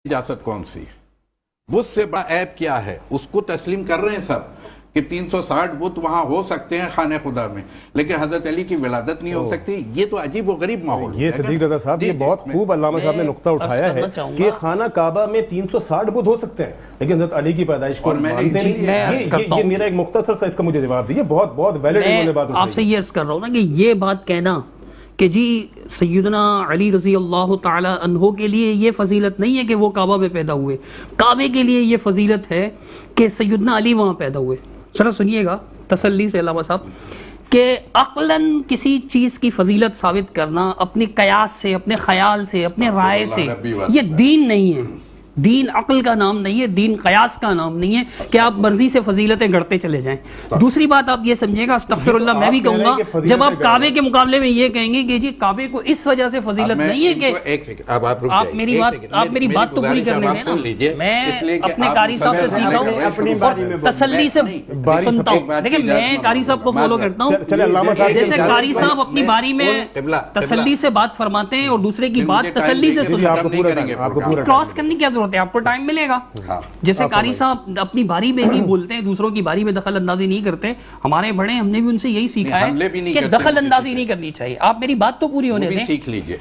اجازت کون سی بت سے بڑا عیب کیا ہے؟ اس کو تسلیم کر رہے ہیں سب کہ 360 بت وہاں ہو سکتے ہیں خانہ خدا میں، لیکن حضرت علی کی ولادت نہیں ہو سکتی۔ یہ تو عجیب و غریب ماحول ہے۔ یہ صدیق ڈاکٹر صاحب یہ بہت خوب علامہ صاحب نے نقطہ اٹھایا ہے کہ خانہ کعبہ میں 360 بت ہو سکتے ہیں لیکن حضرت علی کی پیدائش کو مانتے نہیں۔ یہ میرا ایک مختصر سا اس کا مجھے جواب دیجیے، بہت بہت ویلڈ انہوں نے بات اٹھائی۔ آپ سے یہ عرض کر رہا ہوں نا کہ یہ بات کہنا کہ جی سیدنا علی رضی اللہ تعالی عنہ کے لیے یہ فضیلت نہیں ہے کہ وہ کعبہ میں پیدا ہوئے، کعبے کے لیے یہ فضیلت ہے کہ سیدنا علی وہاں پیدا ہوئے۔ ذرا سنیے گا تسلی سے علامہ صاحب کہ عقلاً کسی چیز کی فضیلت ثابت کرنا اپنے قیاس سے، اپنے خیال سے، اپنے رائے سے، یہ دین نہیں ہے۔ دین عقل کا نام نہیں ہے، دین قیاس کا نام نہیں ہے کہ آپ مرضی سے فضیلتیں گڑھتے چلے جائیں۔ دوسری بات آپ یہ سمجھے گا، استغفر اللہ میں بھی کہوں گا، جب آپ کعبے کے مقابلے میں یہ کہیں گے کہ جی کعبے کو اس وجہ سے فضیلت نہیں ہے کہ آپ میری بات تو پوری کر لیں نا، میں اپنے قاری صاحب سے سیکھا ہوں، تسلی سے سنتا ہوں۔ دیکھیں میں قاری صاحب کو فالو کرتا ہوں، جیسے قاری صاحب اپنی باری میں تسلی سے بات فرماتے ہیں اور دوسرے کی بات تسلی سے سنتے ہیں، کراس کرنے کی آپ کو ٹائم ملے گا۔ جیسے قاری صاحب اپنی باری میں ہی بولتے ہیں، دوسروں کی باری میں دخل اندازی نہیں کرتے۔ ہمارے بڑے ہم نے بھی ان سے یہی سیکھا ہے کہ دخل اندازی نہیں کرنی چاہیے۔ آپ میری بات تو پوری ہونے دیں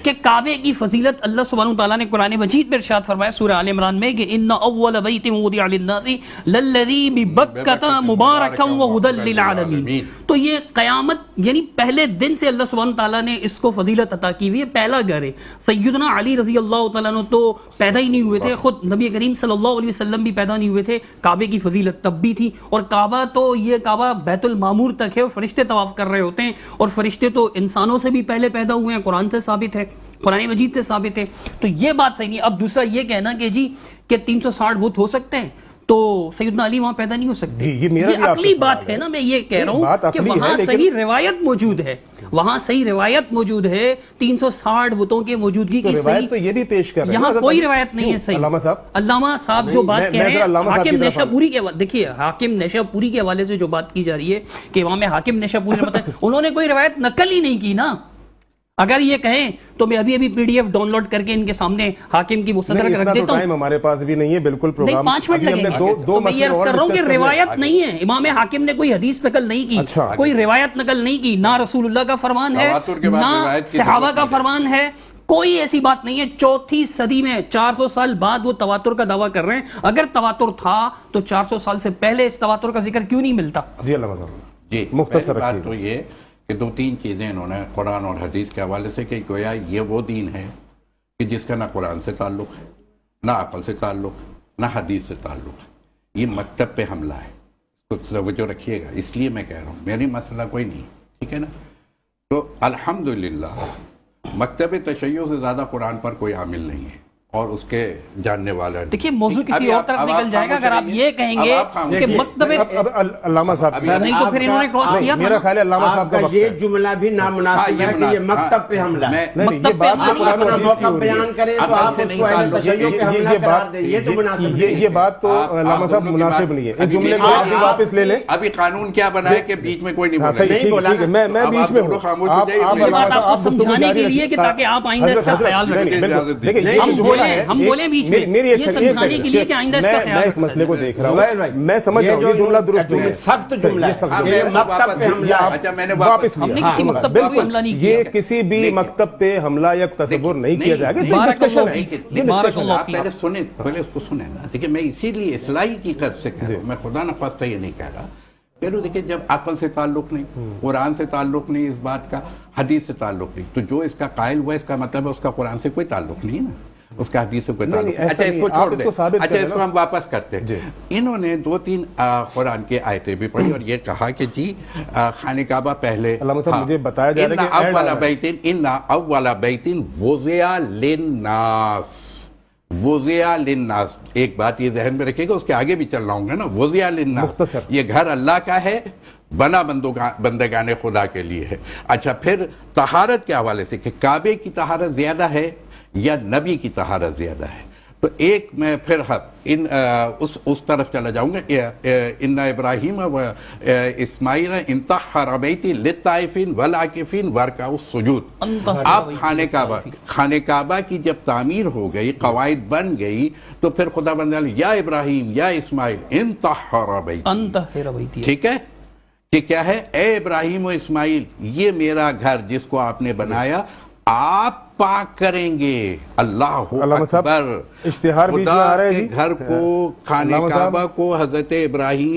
کہ کعبے کی فضیلت اللہ سبحانہ وتعالیٰ نے قرآن مجید میں ارشاد فرمایا سورہ آل عمران میں کہ ان اول بیت وضع للناس للذی ببکۃ مبارکا وہدی للعالمین۔ تو یہ قیامت یعنی پہلے دن سے اللہ سبحانہ وتعالیٰ نے اس کو فضیلت عطا کی ہوئی ہے، پہلا گھر ہے۔ سیدنا علی رضی اللہ تعالیٰ عنہ تو پیدا ہی نہیں ہوئے تھے، خود نبی کریم صلی اللہ علیہ وسلم بھی پیدا نہیں ہوئے تھے، کعبے کی فضیلت تب بھی تھی۔ اور کعبہ تو یہ کعبہ بیت المعمور تک ہے اور فرشتے طواف کر رہے ہوتے ہیں، اور فرشتے تو انسانوں سے بھی پہلے پیدا ہوئے ہیں، قرآن سے ثابت ہے، قرآن مجید سے ثابت ہے۔ تو یہ بات صحیح نہیں۔ اب دوسرا یہ کہنا کہ جی کہ 360 بت ہو سکتے ہیں تو سیدنا علی وہاں پیدا نہیں ہو سکتے، یہ عقلی بات ہے نا۔ میں یہ کہہ رہا ہوں کہ وہاں صحیح روایت موجود ہے، وہاں صحیح روایت موجود ہے 360 بتوں کے موجودگی کی۔ روایت تو یہ بھی پیش کر رہے ہیں، یہاں کوئی روایت نہیں ہے صحیح۔ علامہ صاحب جو بات کہہ رہے ہیں حاکم نیشابوری کے، دیکھیے حاکم نیشابوری کے حوالے سے جو بات کی جا رہی ہے کہ امام حاکم نیشابوری نے انہوں نے کوئی روایت نقل ہی نہیں کی نا۔ اگر یہ کہیں تو میں ابھی P D F download کر کے ان کے سامنے حاکم کی مستدرک رکھ دیتا ہوں۔ ہمارے پاس بھی نہیں ہے بالکل پروگرام، 5 منٹ لگیں گے۔ تو میں یہ عرض کر رہا ہوں کہ روایت نہیں ہے، امام حاکم نے کوئی حدیث نقل نہیں کی، کوئی روایت نقل نہیں کی، نہ رسول اللہ کا فرمان ہے نہ صحابہ کا فرمان ہے، کوئی ایسی بات نہیں ہے۔ 4تھی صدی میں 400 سال بعد وہ تواتر کا دعویٰ کر رہے ہیں۔ اگر تواتر تھا تو 400 سال سے پہلے اس تواتر کا ذکر کیوں نہیں ملتا؟ جی علامہ صاحب جی مختصر بات تو یہ کہ 2-3 چیزیں انہوں نے قرآن اور حدیث کے حوالے سے کہ گویا یہ وہ دین ہے کہ جس کا نہ قرآن سے تعلق ہے، نہ عقل سے تعلق ہے، نہ حدیث سے تعلق ہے۔ یہ مکتب پہ حملہ ہے، کچھ توجہ رکھیے گا، اس لیے میں کہہ رہا ہوں میری مسئلہ کوئی نہیں، ٹھیک ہے نا۔ تو الحمدللہ مکتب تشیع سے زیادہ قرآن پر کوئی عامل نہیں ہے اور اس کے جاننے والا نہیں۔ دیکھیے موضوع کسی اور طرف نکل جائے گا اگر آپ یہ کہیں گے کہ مکتب علامہ صاحب نہیں تو پھر انہوں نے کراس کیا۔ میرا خیال ہے علامہ صاحب کا یہ جملہ بھی نامناسب ہے کہ یہ مکتب پہ حملہ ہے۔ مکتب پہ اپنا موقع بیان کریں تو آپ اس کو اہل تشیع پہ حملہ قرار دیں، یہ تو مناسب نہیں ہے۔ یہ بات تو علامہ صاحب مناسب نہیں ہے، اس جملے کو واپس لے لیں۔ ابھی قانون کیا بنا ہے کہ بیچ میں کوئی نہیں بولا، میں بیچ میں ہوں، خاموش ہو جائیے۔ یہ بات آپ کو سمجھانے کے لیے کہ تاکہ آپ آئندہ اس کا خیال رکھیں، ہم بولیں بیچ میں یہ سمجھانے کے لیے کہ آئندہ اس کا خیال میں اس مسئلے کو دیکھ رہا ہوں، میں سمجھ رہا ہوں یہ جملہ درست نہیں ہے، سخت جملہ ہے، یہ مکتب پہ حملہ ہے۔ اچھا میں نے واپس ہم نے کسی مکتب پہ کوئی حملہ نہیں کیا، یہ کسی بھی مکتب پہ حملہ یا تصور نہیں کیا جائے گا۔ آپ پہلے سنیں، پہلے اس کو سنیں نا۔ دیکھیں میں اسی لیے اصلاحی کی طرف سے کہہ رہا ہوں، میں خدا نخواستہ یہ نہیں کہہ رہا۔ پھر دیکھیں جب عقل سے تعلق نہیں، قرآن سے تعلق نہیں اس بات کا، حدیث سے تعلق نہیں، تو جو اس کا قائل ہوا اس کا مطلب ہے اس کا قرآن سے کوئی تعلق نہیں ہے نا، اس کا حدیث سے کوئی تعلق نہیں۔ اچھا اس کو چھوڑ دیں، اچھا اس کو ہم واپس کرتے ہیں۔ انہوں نے 2-3 قرآن کی آیتیں بھی پڑھی اور یہ کہا کہ جی خانہ کعبہ پہلے علامہ صاحب مجھے بتایا جا رہا ہے کہ ان اول بیت وضع للناس، وضع للناس، ایک بات یہ ذہن میں رکھیے گا، اس کے آگے بھی چل رہا ہوں گا نا، وضع للناس، یہ گھر اللہ کا ہے، بنا بندگان خدا کے لیے ہے۔ اچھا پھر طہارت کے حوالے سے کہ کعبے کی طہارت زیادہ ہے یا نبی کی طہارت زیادہ ہے، تو ایک میں پھر اس طرف چلا جاؤں گا، ان ابراہیم و اسماعیل ان طہر بیتی للطائفین والعاکفین ورکع السجود. اب خانہ کعبہ کی جب تعمیر ہو گئی، قواعد بن گئی، تو پھر خدا بندہ یا ابراہیم یا اسماعیل ان طہر بیتی، ٹھیک ہے کہ کیا ہے، اے ابراہیم و اسماعیل یہ میرا گھر جس کو آپ نے بنایا آپ پاک کریں گے. اللہ اکبر. اشتہار بیچ میں آ رہا ہے خدا کے گھر کو، خانہ کعبہ کو حضرت ابراہیم